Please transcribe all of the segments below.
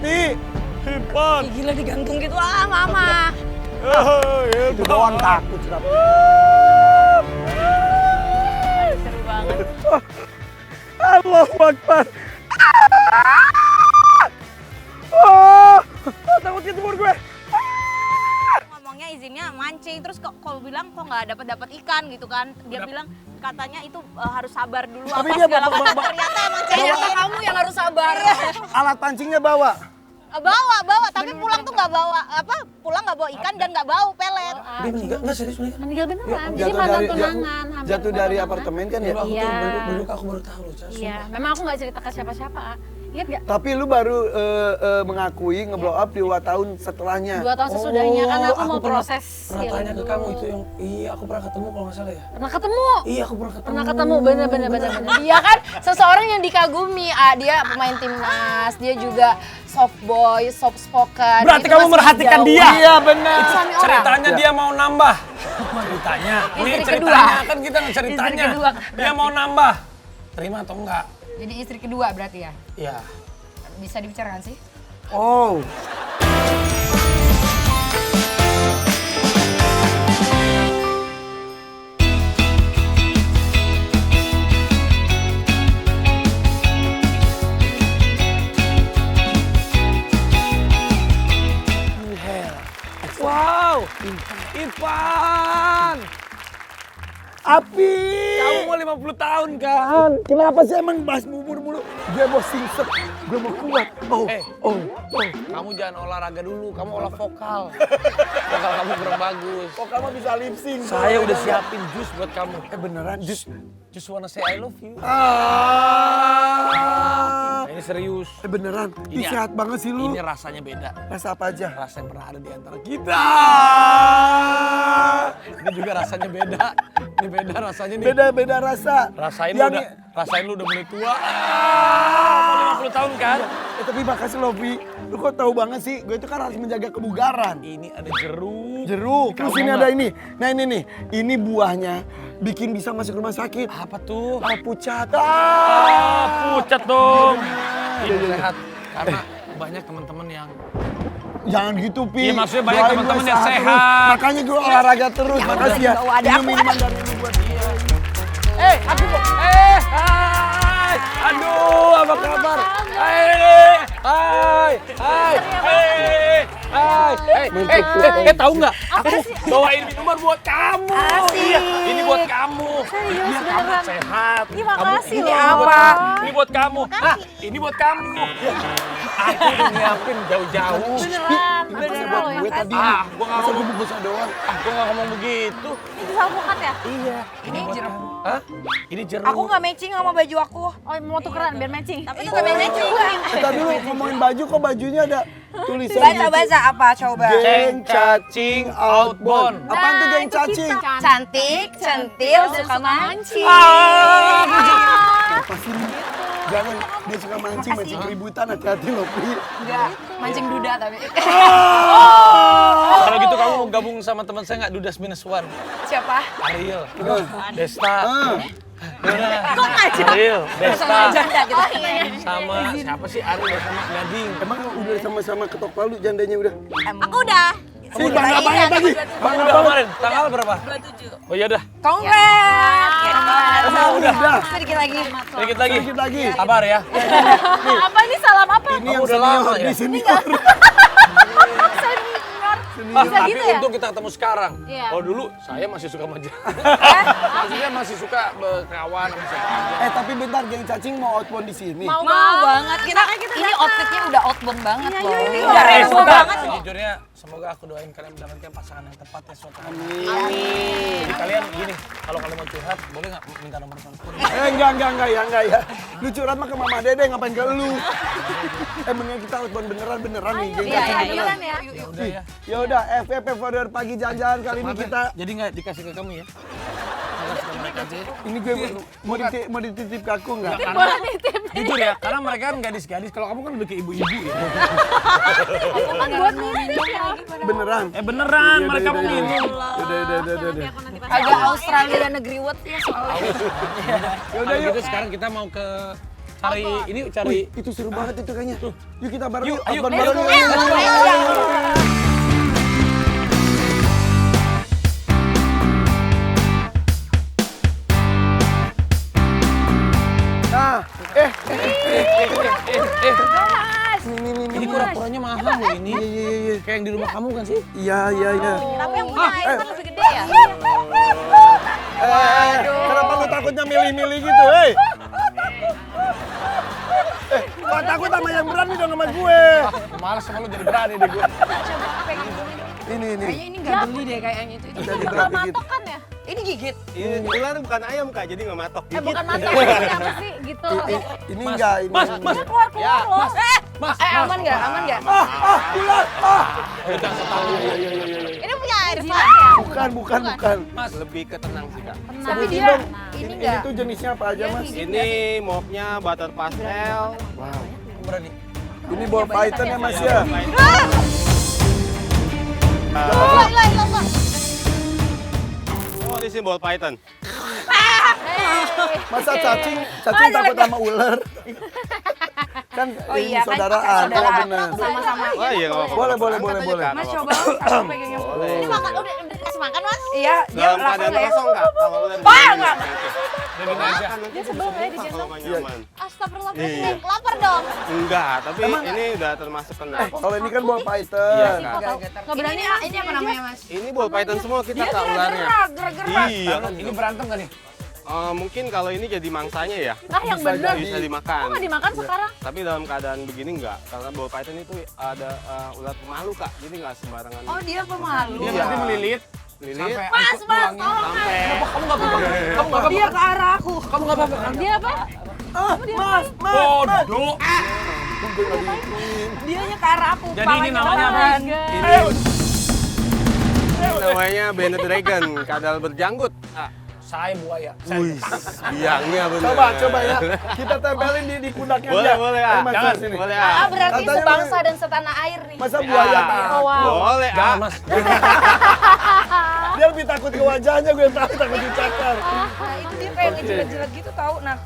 Nih, hebat. Gila digantung gitu mama. Itu doang takut. Seru banget. Allahu Akbar. Takut ketemu gue. Ngomongnya izinnya mancing, terus kok bilang kok nggak dapat ikan gitu kan? Dia bilang katanya itu harus sabar dulu Tapi apa dia segala macam. Ternyata emang ternyata kamu yang harus sabar. Alat pancingnya bawa. Bawa, tapi pulang tuh nggak bawa pulang nggak bawa ikan dan nggak bawa pelet. Dia meninggal, nggak serius meninggal. Meninggal beneran. Jadi mantan tunangan. Jatuh dari apartemen kan ya? Iya. Aku baru tahu loh, Cas. Iya, memang aku nggak cerita ke siapa-siapa. Ingat nggak? Tapi lu baru mengakui ngeblow up 2 tahun setelahnya. 2 tahun sesudahnya kan aku mau proses. Pernah tanya ke kamu itu yang, iya aku pernah ketemu kalau nggak salah ya. Pernah ketemu. Iya aku pernah ketemu. Pernah ketemu, bener. Dia kan seseorang yang dikagumi. Dia pemain timnas, dia juga soft boy, soft spoken. Berarti Itu kamu masih merhatikan jauh. dia. Iya benar. Suami orang. Ceritanya dia mau nambah. Ceritanya. Ini Istri ceritanya kedua. kan kita ceritanya. Istri kedua. Dia mau nambah. Terima atau enggak? Jadi istri kedua berarti ya? Iya. Bisa dibicarakan sih? Oh. Wow. Ivan. Api. Kamu mau 50 tahun kan? Kenapa sih emang bahas bubur mulu? Gue mau singset, gue mau kuat. Kamu jangan olahraga dulu, kamu olah vokal. Vokal kamu kurang bagus. Kok kamu bisa lip sync? Saya udah siapin jus buat kamu. Beneran jus. Just wanna say I love you. Ah. Nah, ini serius. Beneran. Ini Ini sehat banget sih lu. Ini rasanya beda. Rasa apa aja? Rasa yang pernah ada di antara kita. Ini juga rasanya beda. Ini beda rasanya nih. Beda-beda rasa. Rasain Yang- lu udah mulai tua. Mau 50 tahun kan? Tapi makasih loh, Vi. Lu kok tahu banget sih? Gue itu kan harus menjaga kebugaran. Ini ada jeruk. Jeruk. Terus Kamu ini nggak? ada ini. Nah ini nih. Ini buahnya bikin bisa masuk rumah sakit. Apa tuh? Alpucat. Pucat dong. Ini sehat. Karena banyak teman-teman yang Jangan gitu, Pi. Iya, maksudnya banyak Doain teman-teman gue yang terus. sehat. Makanya gue olahraga terus. Makasih ya. Ini minuman dari ini buat dia. hai. Aduh, apa kabar? Hai. Tahu nggak? Aku bawain minuman buat kamu. Iya, ini buat kamu. Biar kamu sehat. Ih, makasih Ini loh. apa? Ini buat kamu. Nah, ini buat kamu. Aku udah nyiapin jauh-jauh. Beneran. Ini Aku pasti suka buat loh yang gue kasih. tadi. Gua nggak Masa gue ngomong. bungkus doang. Gua nggak ngomong begitu. Itu salpukat ya? Iya. Ini jeruk. Hah? Ini jeruk. Aku nggak matching sama baju aku. Oh, mau tukeran biar matching. Tapi itu nggak matching. Kita dulu ngomongin baju, kok bajunya ada tulisan Baca apa coba? Geng cacing outbound. Outbound. Apaan tuh geng itu cacing? kita. Cantik, centil, suka mancing. Apa sih? Jangan, dia suka mancing keributan, hati-hati loh, Pi. Enggak, mancing duda tapi. Kalau gitu kamu mau gabung sama teman saya nggak Dudas Minus One? Siapa? Ariel, Desta, Ah, Ariel, Desta, Janda gitu. sama siapa sih Ariel sama Gading. emang udah sama-sama ketok palu jandanya udah? Aku udah. Sih, bangga banget lagi. Bangga Udah banget. kemarin, tanggal berapa? 27. Oh ya udah, Congrats. Emang udah. Sedikit lagi. sedikit lagi. Sedikit lagi. Sabar ya. Apa ini salam apa? Ini yang udah lama senior ya? di senior. Tapi gitu ya? untung kita ketemu sekarang. Iya. Kalau dulu saya masih suka maja. Maksudnya masih suka berkawan sama siapa aja. Tapi bentar, geng cacing mau outbound di sini. Mau banget. Kita Ini outfitnya udah outbound banget loh. Udah rebo Sebentar. banget. Sejujurnya semoga aku doain kalian mendapatkan pasangan yang tepat ya suatu hari. Jadi kalian gini, kalau kalian mau curhat boleh nggak minta nomor telepon? Enggak ya. Lu curhat mah ke Mama Dede, ngapain ke lu? Mendingan kita outbound beneran nih, geng cacing beneran. beneran ya. Ya udah ya. Ya udah, FVP Founder Pagi Jalan-Jalan kali ini kita Jadi nggak dikasih ke kamu ya? ini gue mau dititip ke aku enggak? Boleh nitip. Jujur ya, karena mereka kan gadis-gadis. Kalau kamu kan lebih ke ibu-ibu ya. Aku kan buat minum ya. Beneran. Beneran, Iya, mereka iya, mau iya. minum. Udah. Agak Australia negeri wet ya soalnya. Ya udah Kalau yuk. gitu sekarang kita mau ke Cari ini, cari. Wih, itu seru banget itu kayaknya. Yuk kita bareng. Yuk, ayo. Outbound Ayo, bareng. ayo, Nah, Ini kura-kuranya mahal loh ini. Kayak yang di rumah kamu kan sih? iya. Tapi yang punya Irfan lebih gede ya. Kenapa lu takutnya milih-milih gitu, hei? Kok takut sama yang berani dong sama gue? Males sama lu jadi berani deh gue. Ini. Kayaknya ini nggak geli deh kayaknya itu. Jadi berat dikit. Matok kan ya? Ini gigit. Ini ular bukan ayam Kak, jadi nggak matok. Bukan matok, ini apa sih gitu. Ini enggak, ini. Mas. Keluar loh. Mas, Aman nggak? Aman nggak? Ular. Ini punya Irfan ya? Bukan. Mas. Lebih ke tenang sih Kak. Tapi dia ini Ini nggak. tuh jenisnya apa aja, Mas? Ini mopnya butter pastel. Wow. Berani. Ini ball python ya, Mas ya? Hilang. Oh, ini sih ball python. Masa cacing takut sama ular? Kan Oh ini iya kan saudaraan, saudara bener. sama-sama. Oh iya, nggak apa-apa. Boleh. Mas coba aku pegangnya. Ini makan, udah dikasih makan mas? Iya, dia Dalam lapar keadaan nggak ya? kosong Kak. Kalau ular Enggak. Dia sebel ya digendong. Kalau nyaman. Astagfirullah, Iya. lapar dong. Enggak, tapi ini udah termasuk kena. Kalau ini kan ball Iya python. Kak. Nggak berani. Ini apa namanya Mas? Ini ball python semua kita Dia Kak ularnya. gerak-gerak. Iya. Ini berantem kan nih? Mungkin kalau ini jadi mangsanya ya. Yang bener. Bisa dimakan. Kok nggak dimakan sekarang? Tapi dalam keadaan begini enggak, karena ball python itu ada ular pemalu Kak, jadi nggak sembarangan. Oh dia pemalu. Dia Iya. nanti melilit. Lilit Mas, tolong sampai Kamu nggak apa-apa. Kamu nggak Dia ke arah aku. Kamu nggak apa-apa. Dia apa? Mas. Bodoh. Dianya ke arah aku. Jadi ini namanya apa? ini namanya Bennett Dragon, kadal berjanggut. Saya buaya. Wih, biangnya bener. Coba ya. Kita tempelin di pundaknya Boleh, dia. boleh Ayo, ah. Mas, Jangan, sini. boleh Ah, ah. berarti Katanya sebangsa dan setanah air nih. Masa buaya Ah, takut? Boleh ah. Jangan mas. Dia lebih takut ke wajahnya, gue takut dicakar. Nah itu dia kayak ngejilat-jilat gitu tahu. Nah,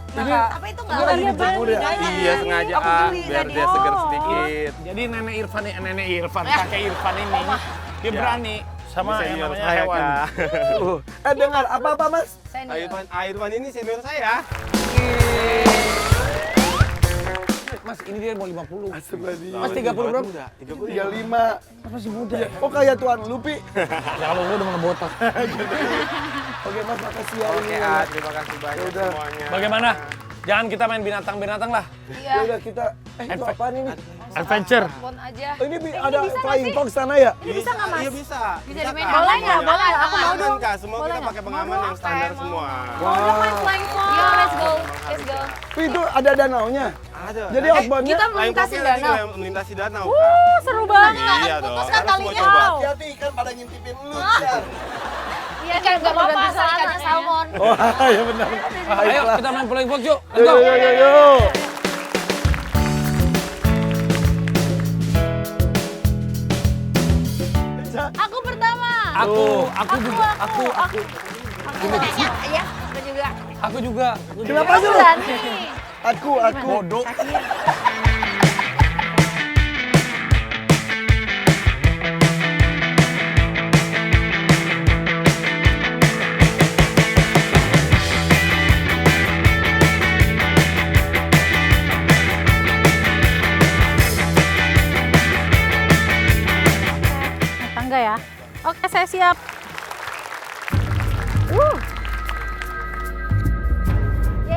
Apa itu nggak Lagi ada dijemur ya? Iya sengaja Aku ah, geli biar tadi. dia seger sedikit. Jadi nenek Irfan, kakek Irfan ini, dia berani sama yang Senior namanya saya, hewan. Kak. Dengar apa Mas? Irfan ini senior saya. Mas, ini dia mau 50. Astagfirullahaladzim. Mas 30 berapa? 35. Masih muda. Oh kayak Tuan Lupi. Ya kalau lu udah mau botak. Oke Mas, makasih ya. Oke ah, terima kasih banyak Yaudah. semuanya. Bagaimana? Jangan kita main binatang-binatang lah. Ya udah kita. Itu apaan ini? Adventure. Bon aja. Oh, ini ada flying fox sana ya? Bisa nggak Mas? Iya bisa. Bisa dimain. Kak. Boleh nggak? Boleh. Aku mau Aman dong. Kak, semua kita pakai pengaman yang standar semua. Flying fox. Yo, let's go. Let's go. Itu ada danaunya. Ada. Jadi outboundnya. Kita Flying melintasi foxnya nanti danau. juga melintasi danau. Kak. Seru banget. Iya dong. Putus kan Harus semua talinya. coba. Hati-hati kan pada ngintipin lu. Ya. Iya kan nggak apa-apa. Asal ikannya salmon. Oh ya benar. Ayo kita main flying fox yuk. Yo Let's go. yo. Aku pertama. Aku juga. Aku juga. Aku juga. Kenapa sih lu? Berani. Aku. Bodoh. Tangga ya. Oke, saya siap.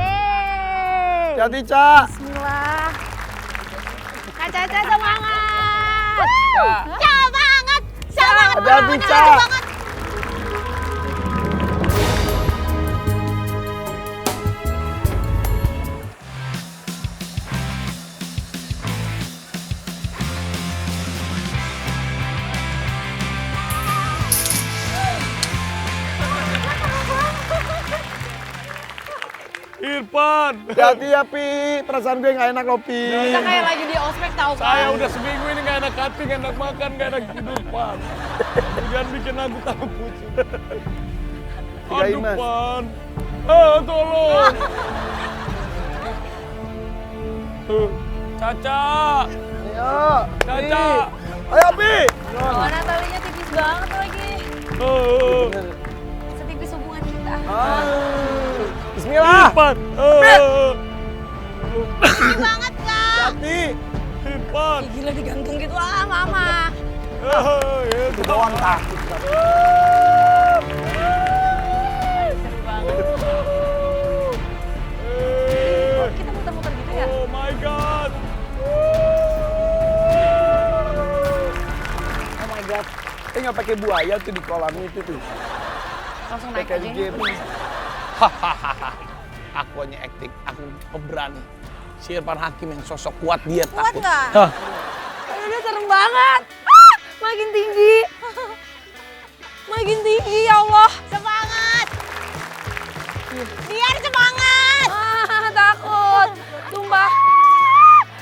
Yeay. Hati Ca. Bismillah. Kak Caca semangat. Semangat. Semangat. Hati-hati, Ca. Semangat. Irfan. Hati ya Pi. Perasaan gue nggak enak loh Pi. Kita kayak lagi di ospek tahu kan. Saya udah seminggu ini gak enak hati, gak enak makan, gak enak tidur, Pan. Jangan bikin aku takut. Tiga Aduh, Imas. Pan. Tolong. Caca. Ayo. Caca. Ayo, Pi. Mana talinya tipis banget lagi. Setipis hubungan kita. Bismillah. Tipis banget Kak. Hati. Hipan. Gila digantung gitu mama. Itu doang takut. Kita muter-muter gitu ya. Oh my god. Oh my god. Nggak pakai buaya tuh di kolam itu tuh. Langsung naik Pakai aja. game. Hahaha. Aku hanya acting, aku pemberani. Si Irfan Hakim yang sosok kuat dia Kuat takut. nggak? Hah. Udah serem banget. Makin tinggi. Makin tinggi ya Allah. Semangat. Biar semangat. Takut. Sumpah.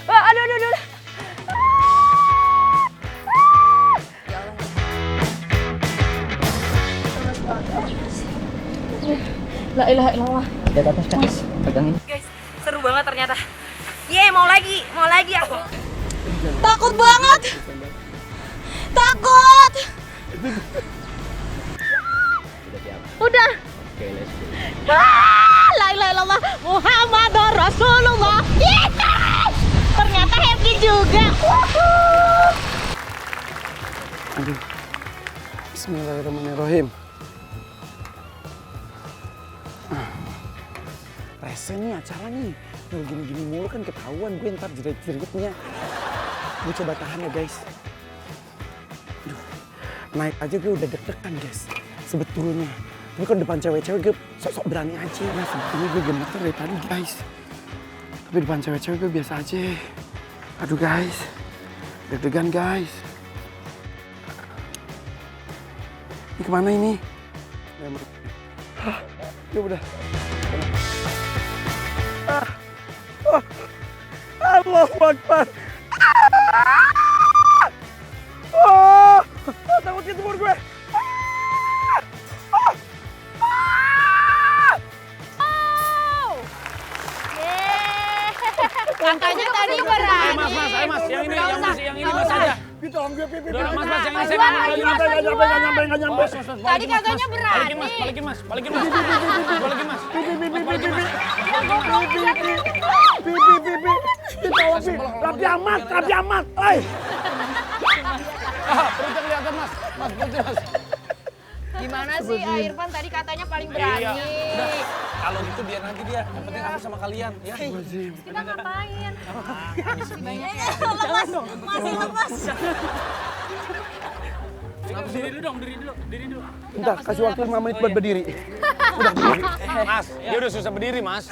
Aduh. La ilaha illallah. Guys, seru banget ternyata. Mau lagi aku. Takut banget. Takut. Udah. La ilaha illallah Muhammadur Rasulullah. Yes! Ternyata happy juga. Aduh. Bismillahirrahmanirrahim. Rese nih acara nih. Kalau gini-gini mulu kan ketahuan gue ntar jerit-jeritnya. Gue coba tahan ya guys. Aduh. Naik aja gue udah deg-degan guys. Sebetulnya. Tapi kalau depan cewek-cewek gue sok-sok berani aja. Nah sebetulnya gue gemeter dari tadi guys. Tapi depan cewek-cewek gue biasa aja. Aduh guys. Deg-degan guys. Ini kemana ini? Ya udah. Allahu Akbar. Takut ketemu gue. Katanya tadi berani. Mas, ayo mas, yang ini mas aja. Gitu tolong gue pipi. Udah, mas, yang ini saya mau lagi. Nggak nyampe. Tadi katanya berani. Balikin mas. Balikin mas. Pipi. Rapi amat. Oi. Perutnya kelihatan mas. Perutnya mas. Gimana sih Irfan tadi katanya paling berani. Iya. Udah, kalau gitu biar nanti dia. Yang penting aku sama kalian. Ya. Kita ngapain? Masih lepas. Diri dulu. Bentar, kasih waktu 5 menit buat berdiri. Udah berdiri. Mas, dia udah susah berdiri mas.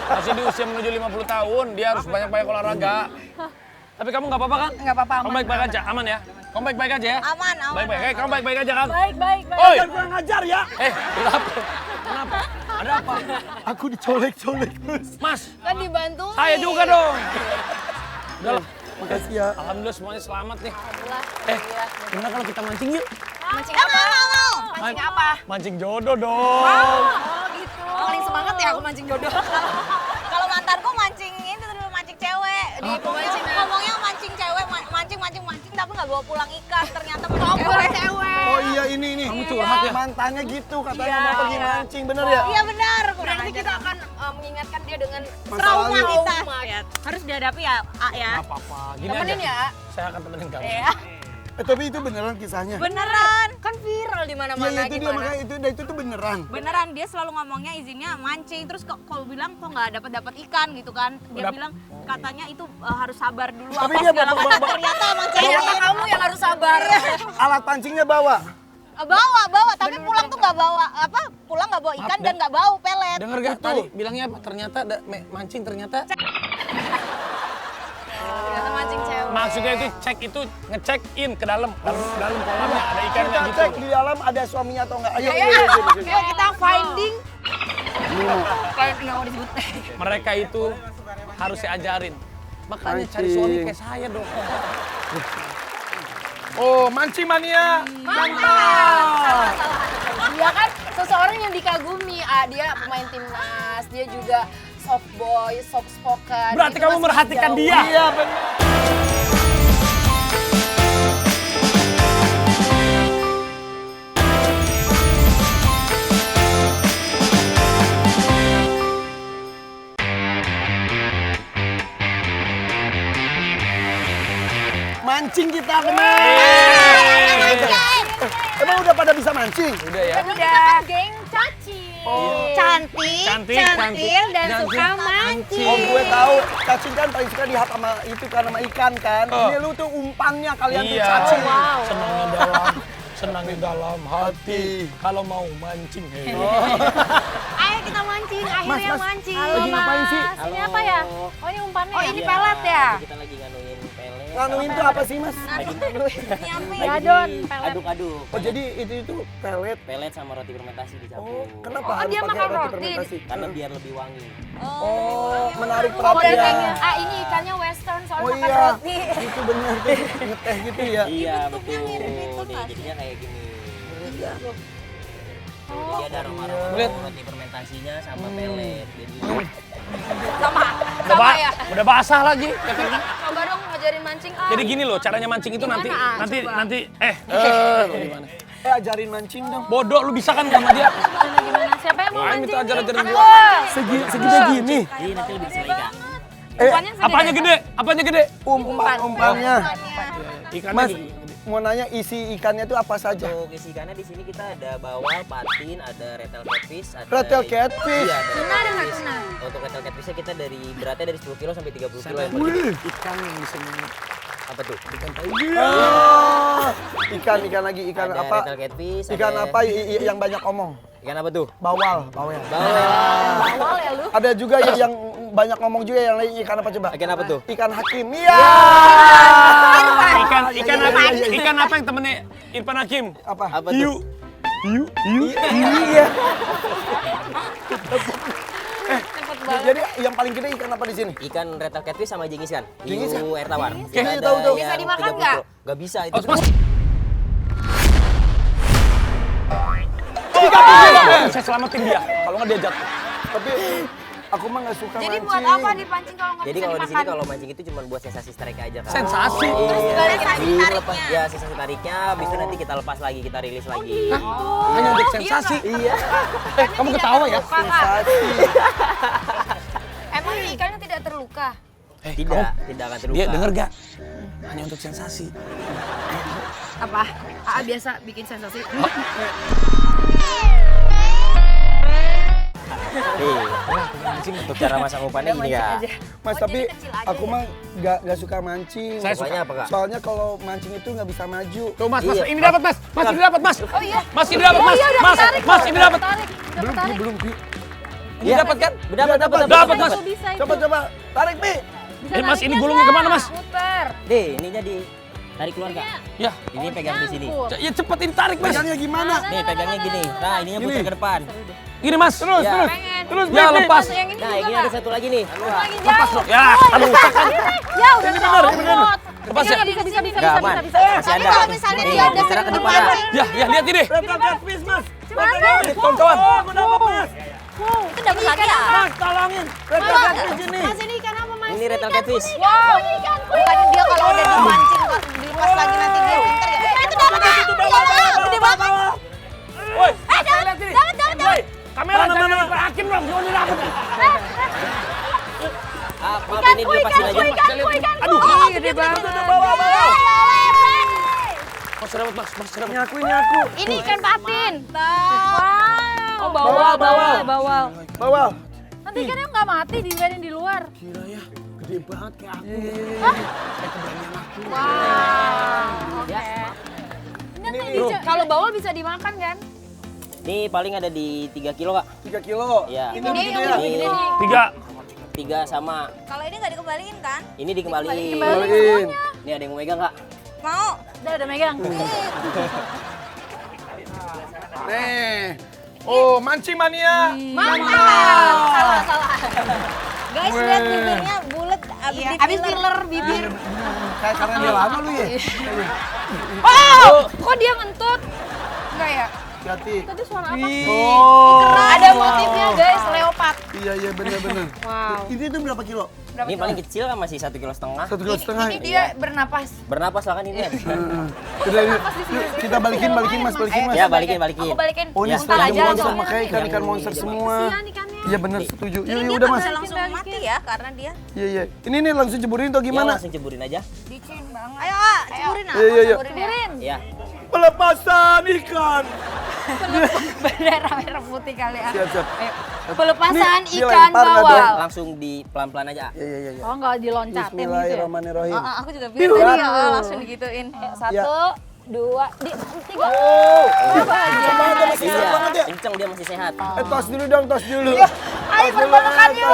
Masih di usia menuju 50 tahun, dia harus banyak-banyak olahraga. Tapi kamu nggak apa-apa kan? Nggak apa-apa, Kamu baik-baik aja, aman ya? Kamu baik-baik aja ya? Aman. Baik-baik, kamu baik-baik aja kan? Baik. Oi! Jangan kurang ajar ya. Kenapa? Ada apa? Aku dicolek-colek terus. Mas, Kan dibantu. saya juga dong. Udahlah, Makasih ya. alhamdulillah semuanya selamat nih. Gimana kalau kita mancing yuk? Mancing apa? Mancing apa? Mancing jodoh dong. Oh gitu. Paling semangat ya aku mancing jodoh. Kalau mantanku mancing ini terus mancing cewek. Ngomongnya mancing cewek, mancing tapi nggak bawa pulang ikan. Ternyata mancing cewek. Oh iya ini. Kamu curhat ya? Mantannya gitu katanya mau pergi mancing, bener ya? Iya benar. Berarti kita akan mengingatkan dia dengan Masa trauma lalu. kita. Harus dihadapi ya, A ya. Nggak apa-apa. Gini temenin aja. ya. Saya akan temenin kamu. Iya. Tapi itu beneran kisahnya. Beneran. Kan viral di mana-mana Iya itu dia gimana? makanya itu tuh beneran. Beneran dia selalu ngomongnya izinnya mancing terus kalau bilang kok nggak dapat ikan gitu kan. Dia bilang katanya itu harus sabar dulu Tapi apa dia segala bawa- macam. Ternyata emang cewek. Ternyata kamu yang harus sabar. Alat pancingnya bawa. Bawa tapi pulang tuh nggak bawa pulang nggak bawa ikan dan nggak bau pelet. Dengar gak tadi bilangnya apa? Ternyata mancing ternyata. Ternyata mancing cewek. Maksudnya itu cek itu ngecek in ke dalam kolamnya ada ikannya Kita gitu. cek di dalam ada suaminya atau enggak. Ayo. Ayo kita finding. Nggak mau disebut. Mereka itu harus diajarin. Makanya cari Mancing. suami kayak saya dong. Oh, mancing mania. Dia kan seseorang yang dikagumi. Dia pemain timnas, dia juga soft boy, soft spoken. Berarti itu kamu masih merhatikan jauh. dia. Iya benar. Mancing kita benar. Emang udah pada bisa mancing? Udah ya. Udah. Geng Caci. Cantik, Cantik, cantik, dan cantik. suka mancing. Oh gue tahu, cacing kan paling suka dihap sama itu kan sama ikan kan. Ini lu tuh umpannya kalian tuh Iya. cacing. Senang di dalam hati. Kalau mau mancing. Ayo kita mancing, akhirnya Mas, mancing. lagi ngapain sih? Ini apa ya? Oh ini umpannya. Oh ini pelet ya? Kita lagi nganuin pelet. Nganuin tuh apa sih mas? Nyiapin. Gadon, pelet. Aduk-aduk. Oh jadi itu pelet. Pelet sama roti fermentasi Oh dicampur. kenapa Oh, harus dia pakai makan roti roti. fermentasi? Karena biar lebih wangi. Oh menarik Oh dari perhatian. kayaknya, ini ikannya western soalnya Oh makan iya, roti. itu benar tuh ngeteh gitu ya. Iya bentuknya betul. mirip itu, Nih, Mas. jadinya kayak gini. Iya. Jadi ada aroma-aroma roti fermentasinya sama pelet. Jadi Sama ya? Udah basah lagi. Coba dong ngajarin mancing. Jadi gini loh, caranya mancing itu nanti Gimana? gimana? Ajarin mancing dong. Bodoh, lu bisa kan sama dia? Gimana? Siapa yang mau Ayo mancing? minta ajarin Aku. gua. Segede gini. ini nanti lebih selai kak. Umpannya segede. Apanya gede? Apanya gede? Umpannya. Ikannya Mas, gede. mau nanya isi ikannya itu apa saja? Untuk isi ikannya di sini kita ada bawal, patin, ada retel catfish, ada Retel catfish. Iya, ada Tuna ada nggak catfish. tuna? Untuk retel catfishnya kita dari beratnya dari 10 kilo sampai 30 kilo yang Wih. Ikan yang bisa apa tuh? Oh, ikan lagi ikan Ada apa? retel catfish, Ikan ada- apa yang banyak omong? Ikan apa tuh? Bawal. Bawal. Awal ya lu. Ada juga yang banyak ngomong juga yang lain ikan apa coba? Ikan apa tuh? Ikan hakim. Iya. Ikan apa yang temennya Irfan Hakim? Apa? Apa tuh? Iya. Jadi yang paling gede ikan apa di sini? Ikan retel catfish sama jengis kan? Jengis kan? Hiu air tawar. Oke, Kita tahu, ada tahu. yang Bisa dimakan 30 nggak? kilo. Nggak bisa itu. Mas, saya selamatin dia. Kalau nggak dia jatuh. Tapi aku mah nggak suka Jadi mancing. buat apa dipancing kalau nggak Jadi bisa kalau di sini dimakan? kalau mancing itu cuma buat sensasi strike aja kan. Sensasi. Iya. sensasi Jadi tariknya. lepas ya sensasi tariknya, habis itu nanti kita lepas lagi, kita rilis lagi. Hanya untuk sensasi. Iya. Kamu ketawa ya? Sensasi. Emang ikannya tidak terluka? Tidak akan terluka. Dia denger gak? Hanya untuk sensasi. Apa? AA biasa bikin sensasi. Nih, untuk cara masak umpannya gini kak. Mas tapi aku mah nggak suka mancing. Saya suka. Pokoknya apa kak? Soalnya kalau mancing itu nggak bisa maju. Tuh mas, Iya. ini dapat mas. Mas ini dapat mas. Oh iya. Mas ini dapat mas. Mas ini dapat. Belum Pi. Ini dapat kan? Dapat Mas. Bisa itu. Coba tarik Pi. Mas ini gulungnya kemana mas? Muter. Deh, ininya di tarik keluar kak. Ya, Ini pegang di sini. ya cepet ini tarik mas. Pegangnya gimana? Nih pegangnya gini. Nah, ininya putar ke depan. Gini mas. Terus, Ya. terus. Ya lepas. Yang ini Nah, juga ini nggak? ada satu lagi nih. Lagi jauh. Ya, aduh. Ya udah benar. Lepas ya? Bisa. Nggak aman. Masih Tapi ada. kalau misalnya Nih, dia udah gerak ke sering depan. Kak. mancing, Ya, lihat ini. Catfish mas. Kawan-kawan. itu dapat lagi ya? Mas tolongin. Catfish ini. Mas ini ikan apa mas? Ini retel catfish. Wow, ini ikan kuih. Bukannya dia kalau udah dipancing dilepas lagi nanti dia pinter ya? Itu dapat ya? Gede banget. Woi, Dapat. kamera mana? Hakim dong, jangan didapat. Maaf ini dilepasin aja. Aduh, Gede banget. mas dapat mas, dapat. Nyaku. Ini ikan patin. Wow. Oh Bawal. bawal. Bawal. Nanti ikannya nggak mati dibiarin di luar. Gila ya. Gede banget kayak aku. Wow. Oke. Kalau bawal bisa dimakan kan? Ini paling ada di 3 kilo kak. 3 kilo. Iya. Ini Ini gede yang ya. lebih gede nih. 3. 3 sama. Kalau ini nggak dikembaliin kan? Ini dikembaliin. Kembaliin. Ini ada yang mau megang kak. Mau? Udah megang. Nih. Oh, mancing mania. Salah. Guys, lihat bibirnya bulat Abis filler bibir. Kayak karena dia lama lu ya. Oh, kok dia ngentut? Enggak ya? hati-hati. Tadi suara apa? Oh. Ada motifnya guys, leopard. Iya benar-benar. Wow. Ini tuh berapa kilo? Ini paling kecil kan masih 1,5 kilo. 1,5 kilo. Ini dia bernapas. Bernapas lah kan ini. Udah, yuk, kita balikin Mas. Ya balikin. Aku balikin. Oh ini Ya. stadium aja monster langsung. makanya ikan monster semua. Kasihan ikannya. Iya benar setuju. Ini Yuk dia udah tak Mas. bisa langsung mati ya karena dia. Iya. Ini langsung ceburin atau Ya gimana? langsung ceburin aja. Licin banget. Ayo, ceburin ah. Iya. Ceburin. Ya. Pelepasan ikan. Bendera merah putih kali ya. Siap. Ayo. Pelepasan Ini ikan dilempar nggak bawal. Langsung di pelan-pelan aja. Iya. Oh nggak diloncatin gitu ya? Bismillahirrahmanirrahim. Aku juga bilang tadi langsung digituin. Satu, dua, tiga. Oh. Masih ya. Kenceng dia masih sehat. Tos dulu dong, tos dulu. Ayo berpelukan yuk.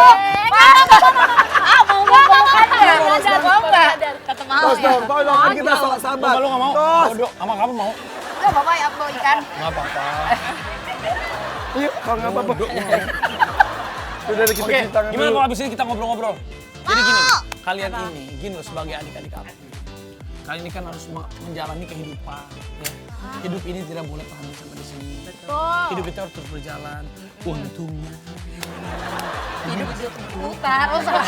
Mau berpelukan ya? Mau nggak? Tetep mau Tos ya. dong, tolong kan kita sahabat. Kalau nggak mau, Tos. Dok, sama kamu mau? Udah bapak ya bawa ikan. Nggak apa-apa. Yuk, kalau nggak apa-apa. Udah kita Oke, cuci tangan gimana dulu. kalau abis ini kita ngobrol-ngobrol? Jadi gini, kalian ini, gini loh sebagai adik-adik aku. Kalian ini kan harus menjalani kehidupan. Ya. Hidup ini tidak boleh berhenti sampai di sini. Betul. Hidup itu harus terus berjalan. Untungnya. Hidup putar. Oh, salah.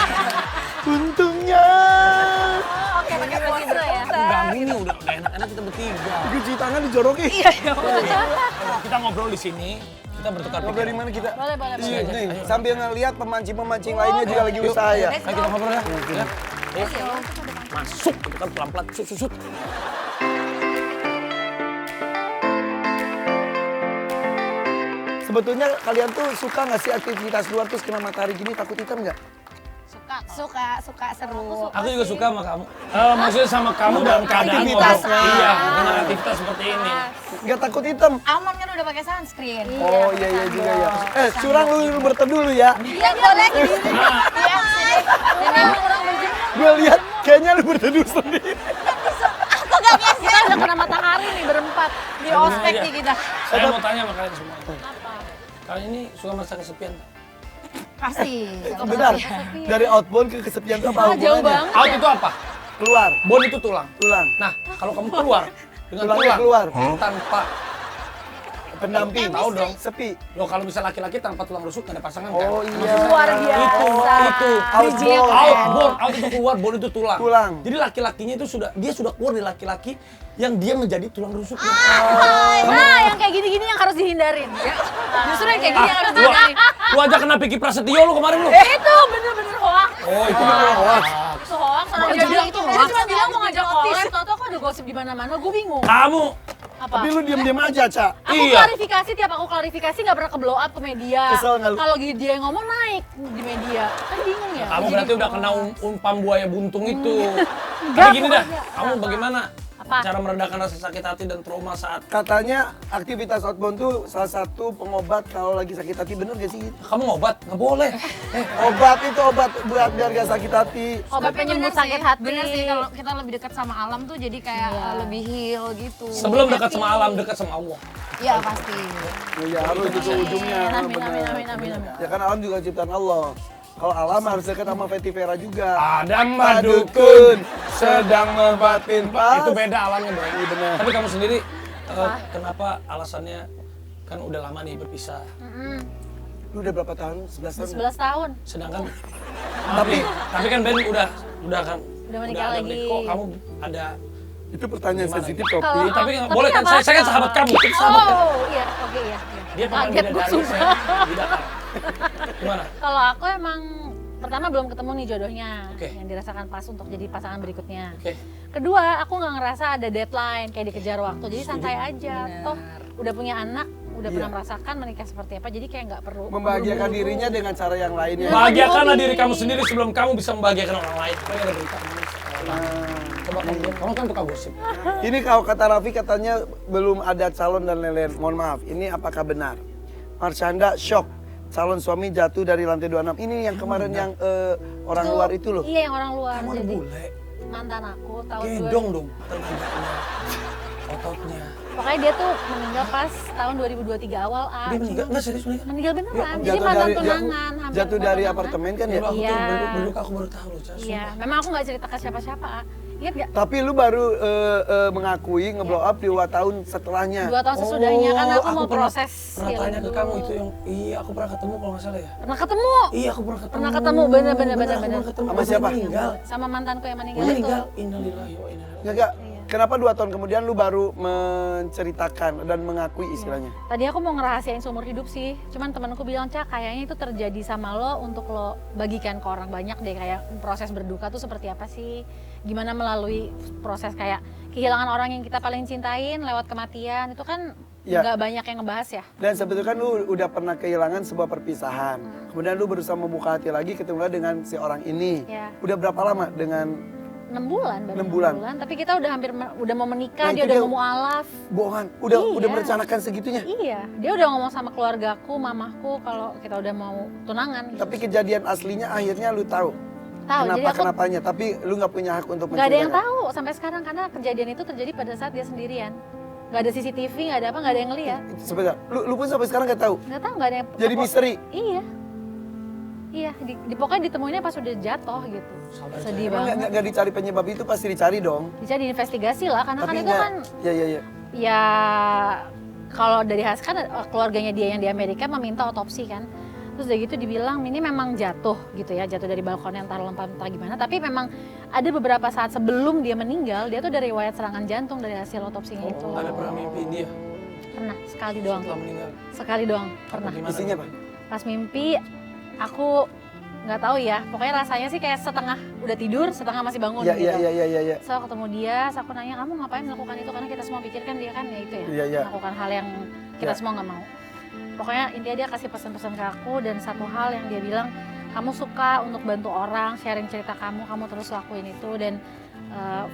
Untungnya. Oke, pakai pose ya. Ganggu nih, udah enak-enak kita bertiga. Cuci tangan dijorokin. Kita ngobrol di sini, kita bertukar Ngobrol pikiran. di mana kita? Boleh. Iya, nih, sambil ngeliat pemancing-pemancing lainnya juga lagi usaha ya. Ayo kita ngobrol ya. Masuk, itu kan pelan-pelan, susut. Sebetulnya kalian tuh suka nggak sih aktivitas luar terus kena matahari gini takut hitam nggak? Suka seru. Aku juga suka sama kamu. Maksudnya sama kamu dalam keadaan aktivitasnya. Iya, dengan aktivitas seperti ini. Nggak takut hitam? Aman kan udah pakai sunscreen. Oh iya juga ya. Curang lu berteduh dulu ya. Iya boleh. Iya sini. Ini kurang berjenis. Gue lihat kayaknya lu berteduh sendiri. Kita udah kena matahari nih berempat. Di ospek nih kita. Saya mau tanya sama kalian semua. Kalian ini suka merasa kesepian nggak? Pasti. Benar. Dari outbound ke kesepian tuh apa Jauh hubungannya? banget. Out itu apa? Keluar, Bone itu tulang. tulang. Nah, kalau kamu keluar dengan Tulangnya tulang keluar. tanpa Pendamping. tahu dong. Sepi. Loh kalau bisa laki-laki tanpa tulang rusuk nggak ada pasangan Oh kan? iya. Luar biasa. Itu out itu keluar, bone itu tulang. Tulang. Jadi laki-lakinya itu dia sudah keluar dari laki-laki yang dia menjadi tulang rusuknya. Nah, yang kayak gini-gini yang harus dihindarin. Ya. Justru yang kayak gini yang harus Lu, dihindarin. lu aja kena Piki Prasetyo lu kemarin lu. Itu bener-bener hoax. Oh itu bener hoax. Itu hoax. Orang dia bilang itu hoax. Dia cuma bilang mau ngajak collab, tau-tau kok ada gosip di mana-mana. Gue bingung. Kamu Apa? Tapi lu diam-diam aja, Ca. Aku Iya. klarifikasi, tiap aku klarifikasi nggak pernah ke blow up ke media. Kesel nggak lu? Kalau dia yang ngomong naik di media. Kan bingung ya. kamu Jadi berarti udah hoax. kena umpan buaya buntung itu. Enggak, Tapi gini dah, pokoknya. kamu bagaimana Apa? cara meredakan rasa sakit hati dan trauma saat Katanya aktivitas outbound tuh salah satu pengobat kalau lagi sakit hati, bener gak sih? kamu ngobat? Nggak boleh. Obat itu obat buat biar gak sakit hati. Obat penyembuh sakit hati. Bener sih kalau kita lebih dekat sama alam tuh jadi kayak lebih heal gitu. Sebelum dekat sama alam, dekat sama Allah. Iya pasti. Ya harus itu ujungnya. Amin, bener. amin, amin, amin. Ya kan alam juga ciptaan Allah. Kalau alam harus dekat sama Fetty Vera juga. Adam Madukun sedang membatin pas. Itu beda alamnya dong. Iya benar. Tapi kamu sendiri, kenapa alasannya kan udah lama nih berpisah. Lu udah berapa tahun? 11 tahun? 11 tahun. Sedangkan tapi kan Ben udah kan Udah menikah ada lagi. Kok kamu ada Itu pertanyaan sensitif, Kalau Topi. tapi nggak tapi boleh kan nggak saya kan apa-apa. sahabat kamu, kita sahabat kan. Oh iya, oke iya. Dia pernah Kaget gue bidadari sumpah. saya bidadari. Gimana? Kalau aku emang pertama belum ketemu nih jodohnya Oke. yang dirasakan pas untuk jadi pasangan berikutnya. Oke. Kedua, aku nggak ngerasa ada deadline kayak dikejar waktu, jadi santai aja. Toh udah punya anak, udah pernah merasakan menikah seperti apa, jadi kayak nggak perlu Membahagiakan buru-buru. dirinya dengan cara yang lainnya. Bahagiakanlah diri kamu sendiri sebelum kamu bisa membahagiakan orang lain. Kamu ada berita. Coba kamu kan tukang gosip. Ini kalau kata Raffi katanya belum ada calon dan lain-lain. Mohon maaf, ini apakah benar? Marshanda shock, calon suami jatuh dari lantai 26. Ini yang kemarin yang orang luar itu loh. Iya yang orang luar. Kamu ada Jadi bule. mantan aku tahun Gendong dong tenaganya, ototnya. Pokoknya dia tuh meninggal pas tahun 2023 awal. Dia meninggal? Nggak serius meninggal? Meninggal beneran. Jadi Jatuh mantan dari tunangan. hampir jatuh mantan dari tunangan. apartemen kan ya? Aku Iya. tuh baru aku baru tahu loh, Cas. Iya, memang aku nggak cerita ke siapa-siapa. Ingat gak? Tapi lu baru mengakui ngeblow up 2 tahun setelahnya. 2 tahun sesudahnya kan aku mau pernah- proses Pernah healing tanya ke dulu. kamu itu yang, iya aku pernah ketemu kalau nggak salah ya. Pernah ketemu Iya aku pernah ketemu. Pernah ketemu, bener. Aku pernah ketemu. Sama siapa? Meninggal. sama mantanku yang meninggal itu. Meninggal. Innalillahi wa inna ilaihi. Enggak. Kenapa 2 tahun kemudian lu baru menceritakan dan mengakui istilahnya? Tadi aku mau ngerahasiain seumur hidup sih, cuman temanku bilang, Cak, kayaknya itu terjadi sama lo untuk lo bagikan ke orang banyak deh, kayak proses berduka tuh seperti apa sih, gimana melalui proses kayak kehilangan orang yang kita paling cintain lewat kematian, itu kan Ya. nggak banyak yang ngebahas ya. Dan sebetulnya kan lu udah pernah kehilangan sebuah perpisahan. Kemudian lu berusaha membuka hati lagi ketemu lagi dengan si orang ini. Ya. Udah berapa lama dengan 6 bulan, baru 6 bulan. tapi kita udah hampir udah mau menikah, Nah, dia itu udah dia- mau mualaf. bohongan? Udah Iya. merencanakan segitunya. Iya, dia udah ngomong sama keluargaku, mamahku kalau kita udah mau tunangan. Tapi kejadian aslinya akhirnya lu tahu. Tahu, jadi aku Kenapanya? Tapi lu nggak punya hak untuk nggak ada yang menceritakan. tahu sampai sekarang karena kejadian itu terjadi pada saat dia sendirian. Nggak ada CCTV, nggak ada apa, nggak ada yang ngeliat. Sebentar, lu pun sampai sekarang nggak tahu. Nggak tahu, nggak ada yang. Jadi misteri. Iya, iya. Pokoknya ditemuinnya pas udah jatuh gitu. Sedih Emang banget. nggak dicari penyebab itu pasti dicari dong. Bisa diinvestigasi lah, karena Tapi kan itu nggak. kan Ya. ya kalau dari hasil kan keluarganya dia yang di Amerika meminta otopsi kan. Terus udah gitu dibilang ini memang jatuh gitu ya, jatuh dari balkon yang entah lompat entah gimana. Tapi memang ada beberapa saat sebelum dia meninggal, dia tuh dari riwayat serangan jantung dari hasil otopsinya itu. Ada pernah mimpiin dia Pernah, sekali doang. setelah meninggal. Sekali doang, pernah. Gimana? Isinya apa? Pas mimpi, aku nggak tahu ya. Pokoknya rasanya sih kayak setengah udah tidur, setengah masih bangun Iya, gitu. iya. So ketemu dia, so aku nanya kamu ngapain melakukan itu karena kita semua pikirkan dia kan ya itu ya, Iya. melakukan hal yang kita Iya. semua nggak mau. Pokoknya intinya dia kasih pesan-pesan ke aku dan satu hal yang dia bilang kamu suka untuk bantu orang, sharing cerita kamu terus lakuin itu dan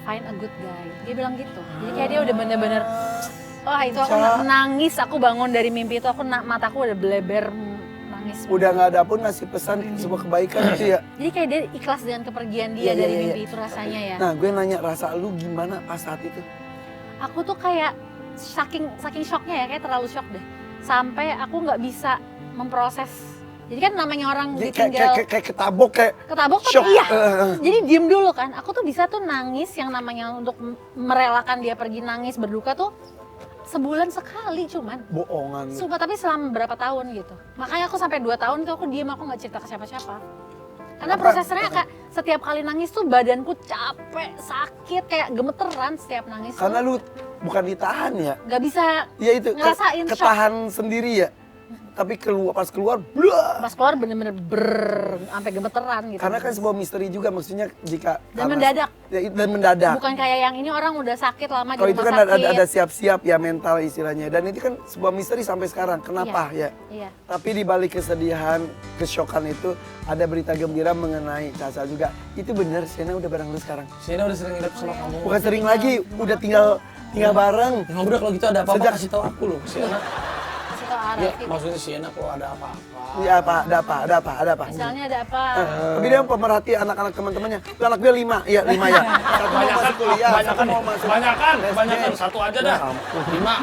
find a good guy. Dia bilang gitu. Jadi kayak dia udah bener-bener, wah itu aku nangis, aku bangun dari mimpi itu aku mataku udah bleber nangis. Udah nggak ada pun ngasih pesan sebuah kebaikan itu ya. Jadi kayak dia ikhlas dengan kepergian dia Iya, dari iya, mimpi iya. itu rasanya ya. Nah, gue nanya rasa lu gimana pas saat itu? Aku tuh kayak saking shocknya ya, kayak terlalu shock deh. Sampai aku nggak bisa memproses. Jadi kan namanya orang Jadi ditinggal kayak ketabok kayak ketabok shock. tapi iya. Jadi diem dulu kan. Aku tuh bisa tuh nangis yang namanya untuk merelakan dia pergi nangis berduka tuh sebulan sekali cuman. Bohongan. Sumpah, tapi selama berapa tahun gitu. Makanya aku sampai 2 tahun tuh aku diem, aku nggak cerita ke siapa-siapa. Karena prosesnya kayak setiap kali nangis tuh badanku capek, sakit, kayak gemeteran setiap nangis. Karena lu bukan ditahan ya. Nggak bisa Ya itu ngerasain shock. ketahan sendiri ya. Tapi pas keluar, blah. Pas keluar bener-bener sampai gemeteran gitu. Karena kan sebuah misteri juga maksudnya jika Dan karena- mendadak. Ya, dan mendadak. Bukan kayak yang ini orang udah sakit lama di Kalau itu rumah kan sakit. ada siap-siap ya mental istilahnya. Dan itu kan sebuah misteri sampai sekarang. Kenapa ya? Iya. Tapi di balik kesedihan, kesyokan itu ada berita gembira mengenai Caca juga. Itu bener, Sienna udah bareng lu sekarang. Sienna udah sering nginep sama kamu. Bukan sering lagi, udah tinggal bareng. Nah, udah kalau gitu ada apa-apa Sejak- kasih tahu aku loh, Sienna. Kasih tau Ya, Arif. maksudnya Sienna kalau ada apa-apa. Iya apa, ada apa. Misalnya ada apa? Tapi dia pemerhati anak-anak teman-temannya. Itu anak gue 5, iya 5 ya. Satu mau masuk kuliah, satu mau masuk. Kebanyakan, satu aja dah. 5,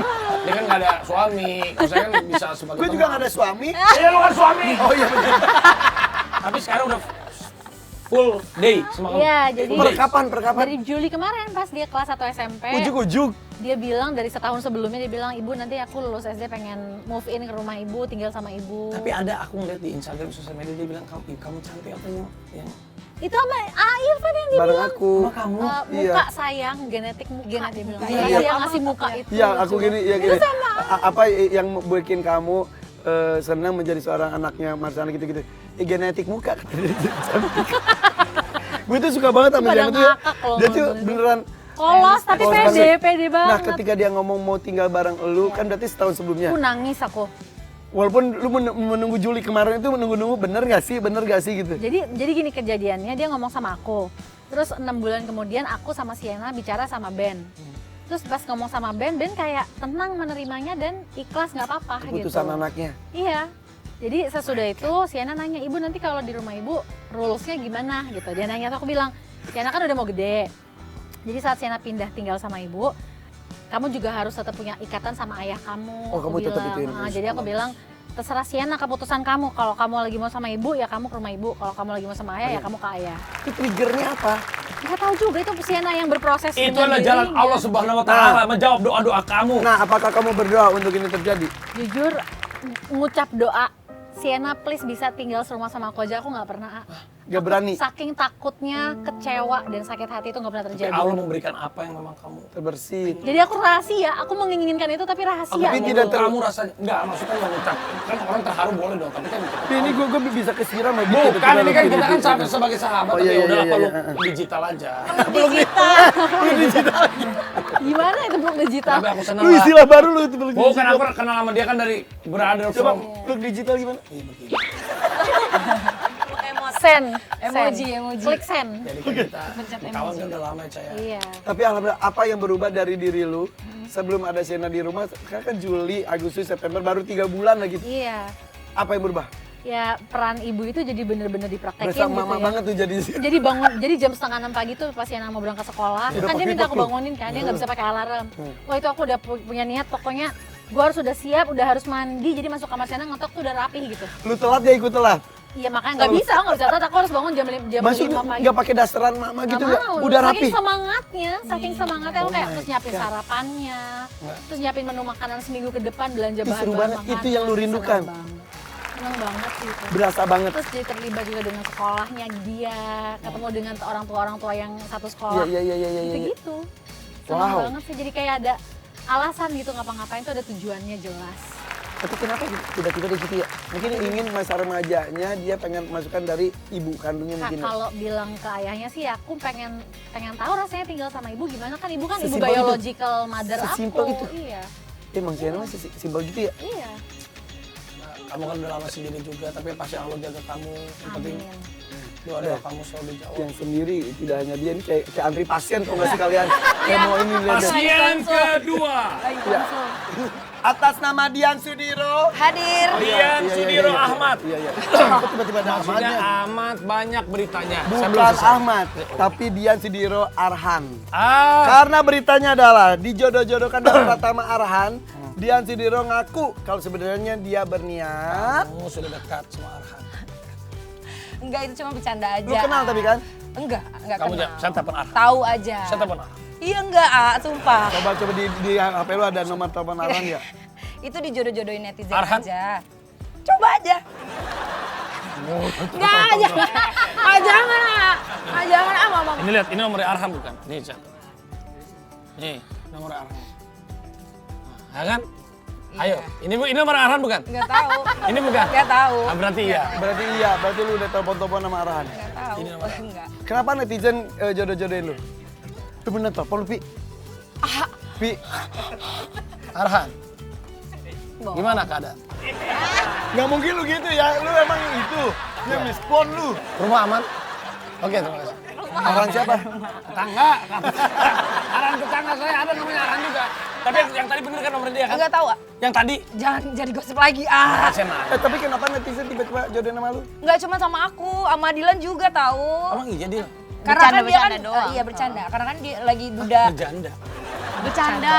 dia kan nggak ada suami, saya kan bisa sebagai Gue juga nggak ada suami. Iya, lu kan suami. Oh iya bener. Tapi sekarang udah full day sama kamu. Iya, jadi Perkapan. dari Juli kemarin pas dia kelas 1 SMP, Ujuk-ujuk. dia bilang dari setahun sebelumnya dia bilang, "Ibu nanti aku lulus SD pengen move in ke rumah ibu, tinggal sama ibu." Tapi ada aku ngeliat di Instagram sosial media dia bilang kamu cantik apa yang Itu sama Irfan yang dia Bareng bilang. aku. sama kamu. Iya. Muka sayang, genetik muka dia bilang. Iya. Dia yang ngasih muka itu. Iya, aku Coba. gini, ya gini. Apa yang bikin kamu senang menjadi seorang anaknya Marsana gitu-gitu? Genetik muka. Gue tuh suka banget sama Pada dia tuh. ngakak loh Dia tuh nonton itu. beneran Polos tapi polos pede banget. banget. Nah, ketika dia ngomong mau tinggal bareng lu kan berarti setahun sebelumnya. Aku nangis aku. Walaupun lu menunggu Juli kemarin itu menunggu bener gak sih gitu. Jadi gini kejadiannya, dia ngomong sama aku. Terus 6 bulan kemudian aku sama Sienna bicara sama Ben. Terus pas ngomong sama Ben kayak tenang menerimanya dan ikhlas nggak apa-apa gitu. Keputusan anaknya. Iya. Jadi sesudah itu Sienna nanya, "Ibu nanti kalau di rumah ibu rules-nya gimana?" gitu. Dia nanya, terus aku bilang, "Sienna kan udah mau gede. Jadi saat Sienna pindah tinggal sama ibu, kamu juga harus tetap punya ikatan sama ayah kamu." Oh, Aku kamu tetap bilang. ituin. Jadi aku bilang, terserah Sienna keputusan kamu. Kalau kamu lagi mau sama ibu ya kamu ke rumah ibu. Kalau kamu lagi mau sama ayah ya kamu ke ayah. Itu triggernya apa? Nggak tahu juga itu Sienna yang berproses. Itu dengan adalah jalan dirinya. Allah Subhanahu wa taala menjawab doa-doa kamu. Nah, apakah kamu berdoa untuk ini terjadi? Jujur, ngucap doa, Sienna please bisa tinggal serumah sama aku aja, aku nggak pernah. Gak berani. Saking takutnya, kecewa dan sakit hati itu nggak pernah Tapi terjadi. Allah memberikan apa yang memang kamu Terbersit. Jadi aku rahasia, aku menginginkan itu tapi rahasia. Tapi tidak kamu rasanya enggak maksudnya mengucap kan orang terharu boleh dong tapi kan Tapi ini gue bisa kesiram ya. bukan ini kan kita kan sebagai sahabat tapi udah apa lu digital aja. Gimana itu belum digital? Tapi aku senang Lu lah. istilah baru lu itu peluk Bukan digital. aku kenal sama dia kan dari brother Coba from peluk digital gimana? Send. Emoji. Klik send. jadi kan kita kawan kan udah lama ya Caya. Iya. Tapi alhamdulillah apa yang berubah dari diri lu sebelum ada Sienna di rumah? Sekarang kan Juli, Agustus, September baru 3 bulan lagi. Iya. Apa yang berubah? Ya peran ibu itu jadi bener-bener dipraktekin Berasa gitu mama ya. banget tuh jadi. Jadi bangun, jadi jam 5:30 pagi tuh pas Sienna mau berangkat sekolah, Udah kan dia minta aku pepek lu. bangunin kan, dia nggak bisa pakai alarm. Wah itu aku udah punya niat, pokoknya gue harus udah siap, udah harus mandi, jadi masuk kamar Sienna ngetok tuh udah rapih gitu. Lu telat ya ikut telat. Iya makanya nggak bisa telat, aku harus bangun jam 5 pagi. Enggak pakai dasaran mama gitu Nggak enggak? mau, Udah saking rapi. semangatnya aku kayak terus nyiapin sarapannya, terus nyiapin menu makanan seminggu ke depan, belanja Itu seru banget, itu yang lu rindukan. Seneng banget gitu. Berasa banget. Terus jadi terlibat juga dengan sekolahnya dia, ketemu dengan orang tua yang satu sekolah. Iya. Gitu. Seneng Wow. banget sih, jadi kayak ada alasan gitu ngapa-ngapain tuh ada tujuannya jelas. Tapi kenapa tiba-tiba dia gitu ya? Mungkin ingin masa remajanya dia pengen masukkan dari ibu kandungnya Nah, mungkin. kalau bilang ke ayahnya sih aku pengen tahu rasanya tinggal sama ibu gimana, kan ibu kan ibu Sesimpel itu. biological mother Sesimpel aku. itu. Iya. Emang Sienna masih simpel gitu ya? Iya. Nah, kamu kan udah lama sendiri juga tapi pasti Allah jaga kamu. Yang penting Amin. doa-doa kamu selalu dijawab. Yang sendiri tidak hanya dia ini kayak antri pasien tuh nggak sih kalian? Kayak mau ini lihat. Pasien kedua. Atas nama Dian Sudiro. Hadir. Dian Sudiro Ahmad. Iya. Kok tiba-tiba ada Maksudnya Ahmadnya? Ahmad banyak beritanya. Saya belum Bukan selesai. Ahmad, tapi Dian Sudiro Arhan. Ah, Karena beritanya adalah dijodoh-jodohkan dengan Pratama Arhan, Dian Sudiro ngaku kalau sebenarnya dia berniat. kamu sudah dekat sama Arhan. Enggak, itu cuma bercanda aja. Lu kenal tapi kan? Enggak Kamu kenal. saya telepon Arhan. Tahu aja. Saya telepon Arhan. Iya enggak, sumpah. Coba di HP lu ada nomor telepon Arhan ya? Itu dijodoh-jodohin netizen Arhan? aja. Coba aja. Enggak, jangan, mama. Ini lihat, ini nomornya Arhan bukan? Nih, chat. Nih, nomornya Arhan. Nah, kan? Ayo, ini nomor Arhan bukan? Enggak tahu. Ini bukan? Enggak tahu. Ah, berarti iya. Berarti lu udah telepon-telepon sama Arhan. Enggak tahu. Ini nomor. Enggak. Kenapa netizen jodoh-jodohin lu? Lu bener telepon lu, Pi? Pi, Arhan. Gimana keadaan? nggak mungkin lu gitu ya, lu emang itu. Yang respon lu. Rumah aman? Oke, terima kasih. Arhan siapa? Tetangga. Arhan tetangga saya ada namanya Arhan juga. Tapi yang tadi bener kan nomor dia kan? Enggak tahu. Yang tadi? Jangan jadi gosip lagi. Saya nanya. Tapi kenapa netizen tiba-tiba jodohin sama lu? Enggak cuma sama aku, sama Dilan juga tahu. Emang iya dia? Karena kan dia kan Bercanda doang. iya bercanda. Karena kan dia lagi duda. Berjanda. Bercanda.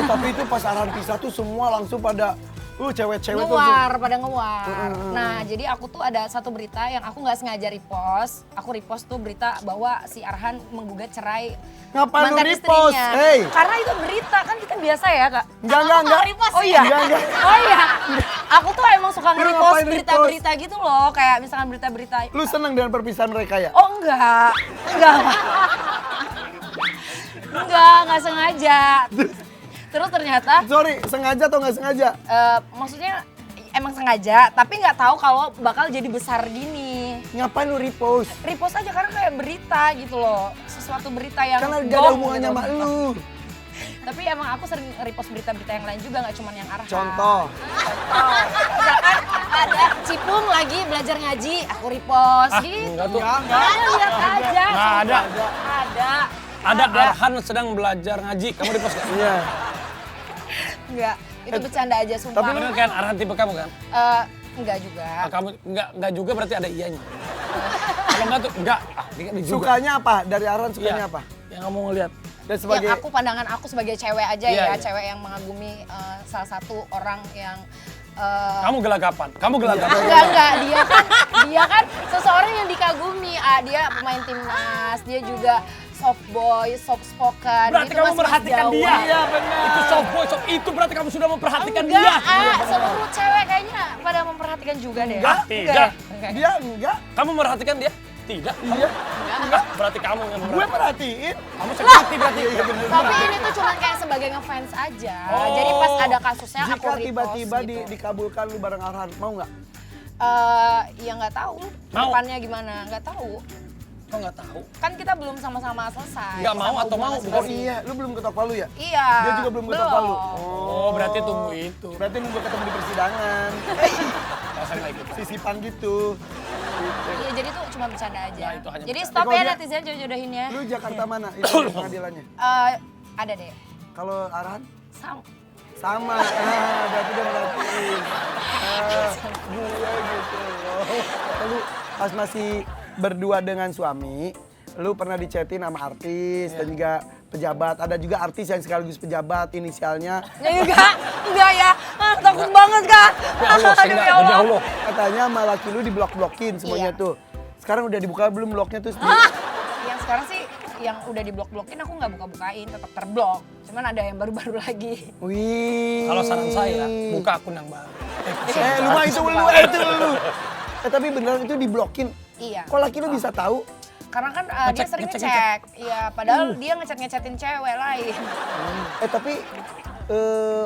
Tapi itu pas Arhan pisah tuh semua langsung pada cewek-cewek tuh. Pada ngewar. Nah, jadi aku tuh ada satu berita yang aku nggak sengaja repost. Aku repost tuh berita bahwa si Arhan menggugat cerai Ngapain lu mantan repost? istrinya. Hey. Karena itu berita, kan kita biasa ya, Kak. Enggak. Oh iya? Enggak. Oh iya. Aku tuh emang suka Lu nge-repost ngapain berita-berita gitu loh. Kayak misalkan berita-berita. Lu seneng dengan perpisahan mereka ya? Oh enggak. Enggak sengaja. Terus ternyata Sorry, sengaja atau nggak sengaja? maksudnya emang sengaja, tapi nggak tahu kalau bakal jadi besar gini. Ngapain lu repost? Repost aja karena kayak berita gitu loh, sesuatu berita yang Karena gak ada gong hubungannya gitu. sama lu. Tapi emang aku sering repost berita-berita yang lain juga, nggak cuma yang Arhan. Contoh. Misalkan ada Cipung lagi belajar ngaji, aku repost gitu. Enggak tuh. Lihat aja. Nggak ada. Ada. Ada Arhan sedang belajar ngaji. Kamu di pos nggak? Iya. Enggak, itu bercanda aja sumpah. Tapi bener kan Arhan tipe kamu kan? Enggak juga. Ah, kamu enggak juga berarti ada iyanya. Kalau enggak tuh enggak. Dia juga. Sukanya apa? Dari Arhan sukanya Iya. apa? Yang kamu ngeliat. Dan sebagai Yang pandangan aku sebagai cewek aja Iya, ya, iya. cewek yang mengagumi salah satu orang yang Kamu gelagapan. Kamu gelagapan. Enggak, dia kan seseorang yang dikagumi. Dia pemain timnas, dia juga soft boy, soft spoken. Berarti itu kamu masih memperhatikan Jawa. dia. Iya benar. Itu soft boy, soft itu berarti kamu sudah memperhatikan Enggak, dia. seluruh cewek kayaknya pada memperhatikan juga deh. Enggak, tidak. Dia enggak. Kamu memperhatikan dia? Tidak. Iya. Enggak. Berarti kamu yang Gue memperhatikan. perhatiin. Kamu security berarti. Iya benar. Tapi ini tuh cuma kayak sebagai ngefans aja. Oh. Jadi pas ada kasusnya aku Jika repost tiba-tiba gitu. dikabulkan lu bareng Arhan, mau nggak? Ya nggak tahu. Mau. Depannya gimana? Nggak tahu. Kau nggak tahu. Kan kita belum sama-sama selesai. Nggak mau sama atau hubungan mau? masing-masing. Oh iya, lu belum ketok palu ya? Iya. Dia juga belum ketok palu. Oh, berarti tunggu itu. Berarti nunggu ketemu di persidangan. Masa nggak ikut? Sisipan gitu. Iya, jadi tuh cuma bercanda aja. Nah, itu hanya Jadi bercanda. stop Kalau ya dia- netizen jodoh-jodohin ya. Lu Jakarta mana itu pengadilannya? Ada deh. Kalau Arhan? Sama. Berarti udah merhatiin. Gue gitu loh. Lu pas masih berdua dengan suami, lu pernah dichatin sama artis dan juga pejabat. Ada juga artis yang sekaligus pejabat, inisialnya. Enggak ya. Takut banget, Kak. Ya Allah, Aduh, ya Allah. Allah. Katanya sama laki lu diblok-blokin semuanya Iya. tuh. Sekarang udah dibuka belum bloknya tuh? Yang sekarang sih yang udah diblok-blokin aku nggak buka-bukain, tetap terblok. Cuman ada yang baru-baru lagi. Wih. Kalau saran saya, buka akun yang baru. Lu mah itu lu. Tapi beneran itu diblokin. Iya. Kok laki lu bisa tahu? Karena kan dia Ngecek, sering ngecek, ngecek. Iya, padahal dia ngechat-ngechatin cewek lain. Tapi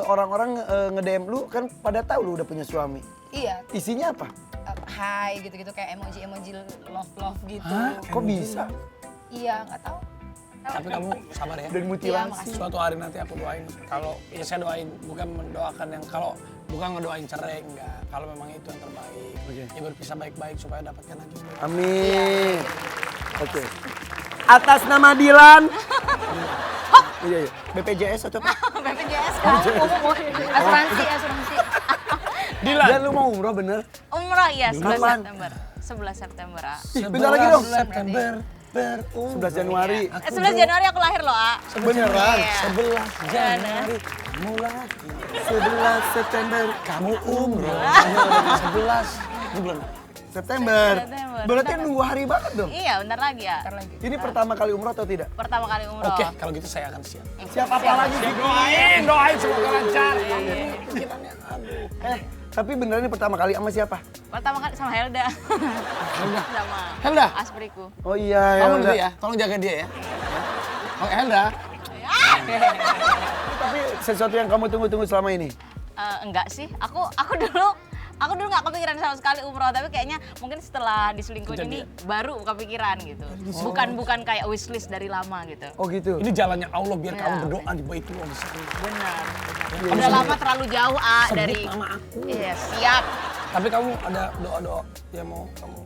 orang-orang nge-DM lu kan pada tahu lu udah punya suami. Iya. Isinya apa? Hai gitu-gitu kayak emoji-emoji love gitu. Hah? Kok bisa? Iya, nggak tahu. Tapi kamu sabar ya. Dan mutilasi. makasih. Suatu hari nanti aku doain. Kalau ya saya doain, bukan mendoakan yang kalau bukan ngedoain cerai enggak. Kalau memang itu yang terbaik. Ya berpisah baik-baik supaya dapatkan lagi. Amin. Oke. Atas nama Dilan. Iya. BPJS atau apa? BPJS kan. Asuransi. Dilan. Dan lu mau umroh bener? Umroh iya 11 Kapan? September. 11 September, A. Ih, bentar lagi dong. September. 11 Januari. 11 Januari aku lahir loh, A. Beneran? Iya. 11 Januari. Kamu lagi. 11 September. Kamu umroh. 11. Ini bulan September. September. Berarti nunggu hari banget dong. Iya, bentar lagi ya. Ini pertama kali umroh atau tidak? Pertama kali umroh. Oke, kalau gitu saya akan siap. Siapa apa lagi sih? Doain semoga lancar. Tapi beneran ini pertama kali sama siapa? Pertama kali sama Helda. Sama Helda. Aspriku. Oh iya, Kamu Helda. dulu ya, tolong jaga dia ya. Oke, Helda. Tapi sesuatu yang kamu tunggu-tunggu selama ini? Enggak sih. Aku dulu nggak kepikiran sama sekali umroh, tapi kayaknya mungkin setelah diselingkuhin ini baru kepikiran gitu. Bukan kayak wishlist dari lama gitu. Oh gitu? Ini jalannya Allah biar Ya. kamu berdoa di Baitullah di sana. Benar. Udah lama terlalu jauh, A, Sebut dari nama aku. Iya, siap. Tapi kamu ada doa-doa yang mau kamu.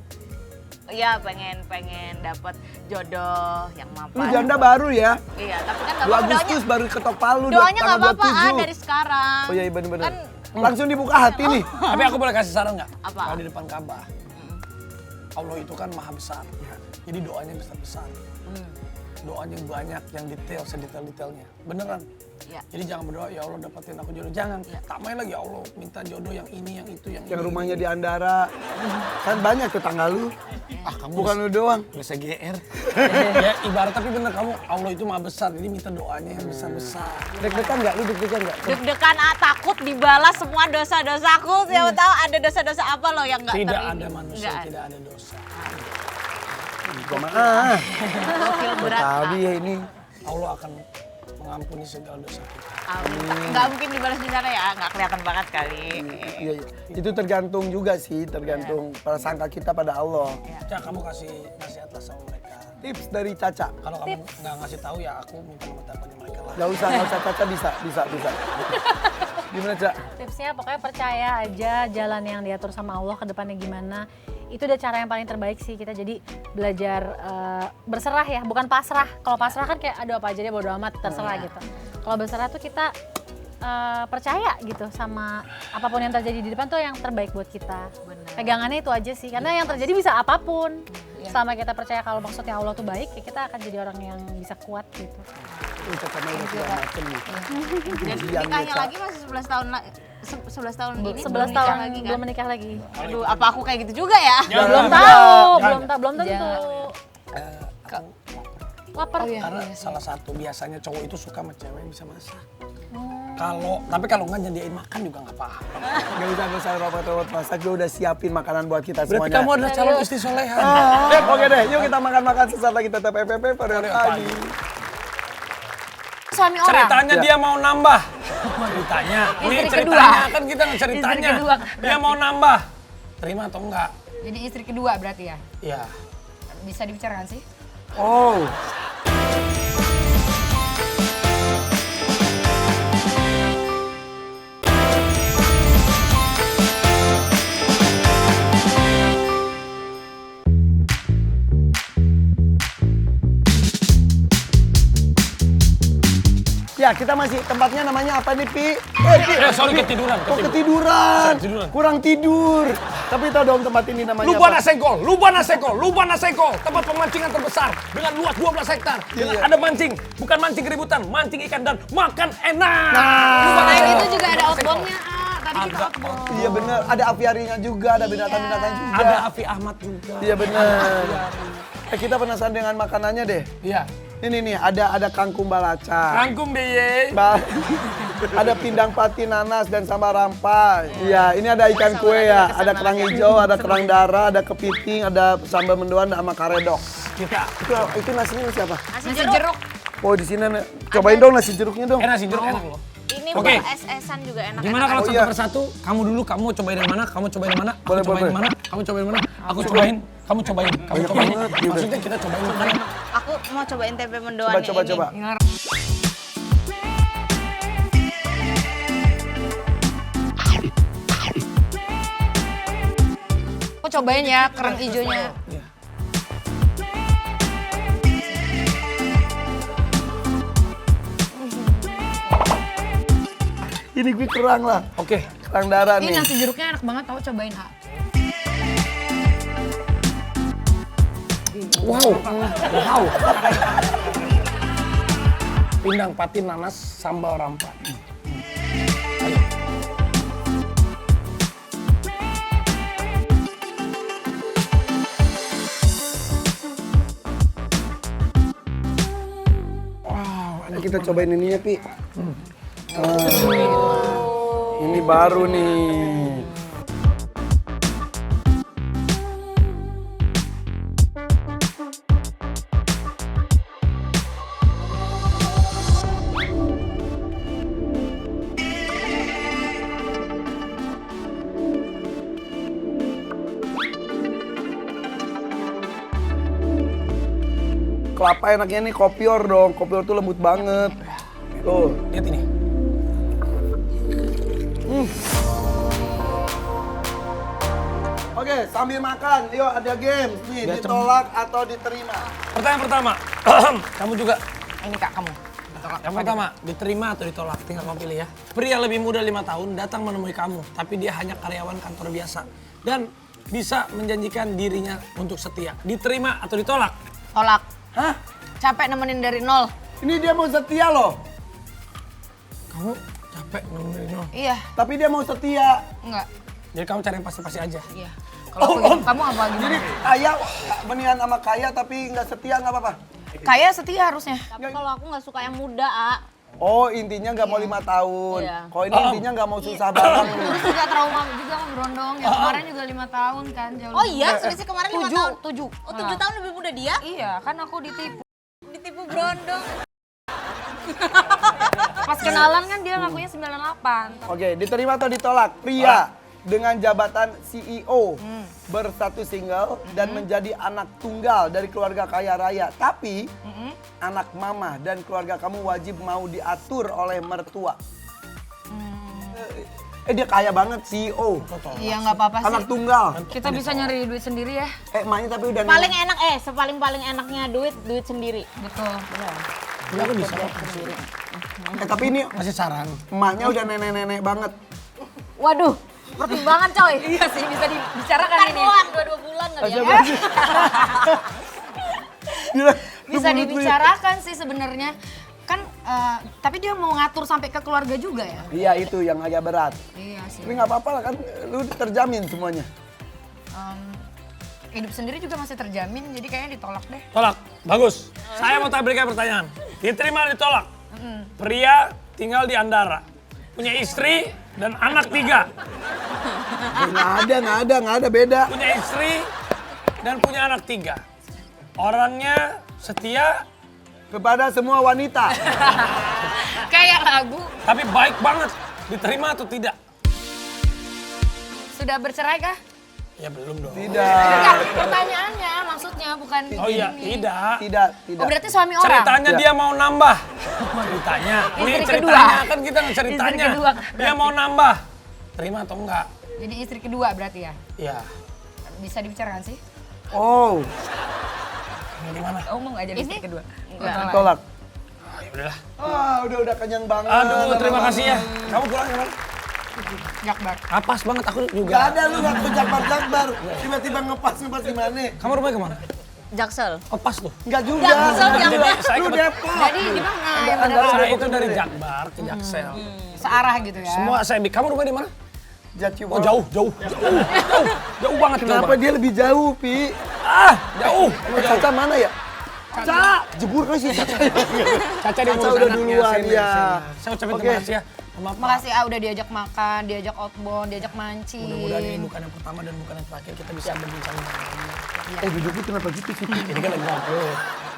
Iya, pengen dapat jodoh yang mapan. Lu janda baru ya? Iya, tapi kan nggak 2 apa-apa Agustus doanya. baru ketok palu. Doanya nggak tanggal apa-apa, A, 27. dari sekarang. Oh iya bener-bener. Kan Langsung dibuka hati nih. Tapi aku boleh kasih saran nggak? Apa? Kalau di depan Ka'bah, Allah itu kan maha besar. Jadi doanya besar-besar. Doanya banyak, yang detail, sedetail-detailnya. Beneran. Iya. Jadi jangan berdoa, ya Allah dapetin aku jodoh. Jangan. Tak main lagi, ya Allah minta jodoh yang ini, yang itu, yang Yang ini. rumahnya di Andara. Kan banyak tetangga lu. Ah, kamu Bukan lu doang. bisa GR. Ya ibarat tapi bener kamu, Allah itu maha besar. Jadi minta doanya yang besar-besar. Deg-degan nggak? Lu deg-degan nggak? deg-degan, A, takut dibalas semua dosa-dosaku. Siapa tahu ada dosa-dosa apa loh yang nggak Tidak terima. ada manusia, Nggak tidak ada dosa. Jamaah. Gokil berat, A. Tapi ya ini. Allah akan mengampuni segala dosa kita. Amin. Nggak mungkin dibalas di sana ya, nggak kelihatan banget kali. Iya, iya. Itu tergantung juga sih, tergantung prasangka kita pada Allah. Cak, kamu kasih nasihat lah sama mereka. Tips dari Caca. Kalau kamu nggak ngasih tahu ya aku minta nomor teleponnya mereka lah. Gak usah Caca bisa. Gimana Cak? Tipsnya pokoknya percaya aja jalan yang diatur sama Allah ke depannya gimana. Itu udah cara yang paling terbaik sih kita jadi belajar berserah ya, bukan pasrah. Kalau pasrah kan kayak aduh apa aja dia bodo amat terserah gitu. Kalau berserah tuh kita percaya gitu sama apapun yang terjadi di depan tuh yang terbaik buat kita. Pegangannya itu aja sih, karena yang terjadi bisa apapun. Selama kita percaya kalau maksudnya Allah tuh baik, ya kita akan jadi orang yang bisa kuat gitu. Caca mah udah segala macem nih. Dan Ujian nikahnya Caca. lagi masih 11 tahun 11 tahun ini 11 belum nikah tahun lagi kan? belum menikah lagi. Aduh, apa aku kayak gitu juga ya? Belum Jangan. tahu, Jangan. belum tentu. Lapar. Karena salah satu biasanya cowok itu suka sama cewek yang bisa masak. Tapi kalau nggak nyediain makan juga nggak apa-apa. Gak usah robot-robot masak, gue udah siapin makanan buat kita Berarti semuanya. kamu adalah calon istri soleha. Oke deh, yuk kita makan-makan sesaat lagi tetap FPP pada pagi. Suami orang. Ceritanya dia mau nambah. Ceritanya. Ini Istri ceritanya kedua. kan kita ceritanya. Istri kedua. Dia mau nambah. Terima atau enggak? Jadi istri kedua berarti ya? Iya. Bisa dibicarakan sih? Oh, ya kita masih tempatnya namanya apa nih Pi? Pi. Sorry ketiduran. Oh ketiduran. Ketiduran. Kurang tidur. Tapi tau dong tempat ini namanya Lubana apa? Segol, tempat pemancingan terbesar dengan luas 12 hektar. Dengan Iya. ada mancing, bukan mancing keributan, mancing ikan dan makan enak. Selain itu juga ada outboundnya. Tadi kita Ada. outbound. Iya bener, ada aviarinya juga, ada binatang-binatang juga. Ada Afi Ahmad juga. Iya bener. Kita penasaran dengan makanannya deh. Iya. Ini nih, ada kangkung balaca. Rangkum deh ye. Ada pindang pati nanas dan sambal rampai. Iya, ini ada ikan kue ya. Ada kerang hijau, ada kerang darah, ada kepiting, ada sambal mendoan sama karedok. Itu nasinya nasi apa? Nasi jeruk. Oh di sini cobain dong nasi jeruknya dong. Nasi jeruk enak loh. Ini Oke. buat es-esan juga enak. Gimana kalau Oh, satu iya. persatu? Kamu dulu, kamu cobain yang mana? Kamu cobain yang mana? Aku Boleh, cobain boleh. yang mana? Kamu cobain yang mana? Aku cobain. Kamu cobain. Kamu Banyak cobain. banget, gitu. Maksudnya kita cobain makanan. Aku mau cobain tempe mendoannya Coba ini. coba. Aku cobain ya kerang hijaunya. Ini gue kerang lah. Oke. Kerang darah Ini nih. nasi jeruknya enak banget tau, cobain Ha. Wow. Pindang pati nanas sambal rampai. Ayo kita cobain ininya Pi. Ini baru nih. Kelapa enaknya nih kopior dong. Kopior tuh lembut banget. Tuh. Lihat ini. Oke, sambil makan, yuk ada game nih, Biar ditolak atau diterima. Pertanyaan pertama. Kamu juga. Ini Kak kamu. Yang pertama, diterima atau ditolak? Tinggal kamu pilih ya. Pria lebih muda 5 tahun datang menemui kamu, tapi dia hanya karyawan kantor biasa. Dan bisa menjanjikan dirinya untuk setia. Diterima atau ditolak? Tolak. Hah? Capek nemenin dari nol. Ini dia mau setia loh, Kamu capek nemenin nol. Iya, tapi dia mau setia. enggak. Jadi kamu cari yang pasti-pasti aja. Iya. Kalau aku gitu, kamu apa gimana? Jadi kaya, mendingan sama kaya tapi nggak setia nggak apa-apa. Kaya setia harusnya. Tapi kalau aku nggak suka yang muda, A. Oh intinya nggak mau 5 tahun. Iya. Kalau ini intinya nggak mau susah banget. Terus juga trauma juga sama Berondong. Yang kemarin juga 5 tahun kan. Jauh Oh lebih- iya, selisih kemarin 5 tahun. 7. Oh 7 tahun lebih muda dia? Iya, kan aku ditipu. Ditipu Brondong. Pas kenalan kan dia ngakunya 98. Oke, diterima atau ditolak? Pria dengan jabatan CEO berstatus single dan menjadi anak tunggal dari keluarga kaya raya. Tapi anak mama dan keluarga kamu wajib mau diatur oleh mertua. Dia kaya banget CEO. Iya nggak apa-apa sih. Anak tunggal. Kita bisa nyari duit sendiri ya. Emaknya tapi udah Paling enak sepaling enaknya duit sendiri. Betul. Aku bisa kok. tapi ini Kasih saran. emaknya udah nenek-nenek banget. Waduh, pertimbangan coy. Iya sih bisa dibicarakan Kan ini. doang 2 bulan kali ya. Bisa dibicarakan sih sebenarnya. Kan Tapi dia mau ngatur sampai ke keluarga juga ya? Iya itu yang agak berat. Iya sih. Tapi nggak apa-apa lah kan, lu terjamin semuanya. Hidup sendiri juga masih terjamin, jadi kayaknya ditolak deh. Tolak, bagus. Saya mau berikan pertanyaan. Diterima, ditolak. Pria tinggal di Andara, punya istri dan anak 3. Nggak ada beda. Punya istri dan punya anak 3. Orangnya setia, Kepada semua wanita. Kayak lagu. tapi baik banget. Diterima atau tidak? Sudah bercerai kah? Ya belum dong. Tidak. Enggak, pertanyaannya maksudnya bukan Oh iya, ini. tidak. Tidak. Oh berarti suami orang? Ceritanya Ya. dia mau nambah. Ceritanya. Ini Istri ceritanya kedua. kan kita ceritanya. Istri kedua. Dia mau nambah. Terima atau enggak? Jadi istri kedua berarti ya? Ya. Bisa dibicarakan sih? Oh, Gimana? Oh mau nggak jadi istri kedua? Enggak. tolak. Ah, ya udahlah. Udah kenyang banget. Aduh, terima kasih ya. Kamu pulang kemana? Jakbar. Apes banget aku juga. Gak ada lu waktu jakbar. Tiba-tiba ngepas gimana? Kamu rumahnya kemana? Jaksel. Oh pas tuh. Enggak juga. Jaksel, Jadi saya Lu ke Depok. Jadi di mana? Yang benar? saya itu dari Jakbar ke Jaksel. Searah gitu ya? Semua saya kamu rumah di mana? Jatiwala. Oh jauh banget. Kenapa jauh banget. dia lebih jauh, Pi? Jauh. Caca mana ya? Caca, jebur kan sih Caca. Caca dia Caca ngurus udah anaknya, duluan, sini, ya. sini. Saya ucapin Oke. terima kasih ya. Maaf. Makasih udah diajak makan, diajak outbound, diajak mancing. Mudah-mudahan ini bukan yang pertama dan bukan yang terakhir kita bisa berbincang. Duduknya kenapa gitu sih, Pi? Ini kan lagi ngobrol.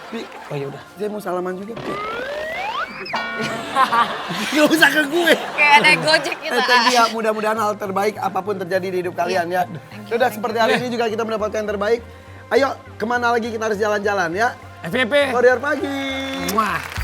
Pi, Oh ya udah. saya mau salaman juga, Pi. Gak usah ke gue. Kayak naik gojek kita. Thank you ya, mudah-mudahan hal terbaik apapun terjadi di hidup kalian ya. Sudah seperti hari ini juga kita mendapatkan yang terbaik. Ayo, kemana lagi kita harus jalan-jalan ya? FVP. Korea pagi. Wah.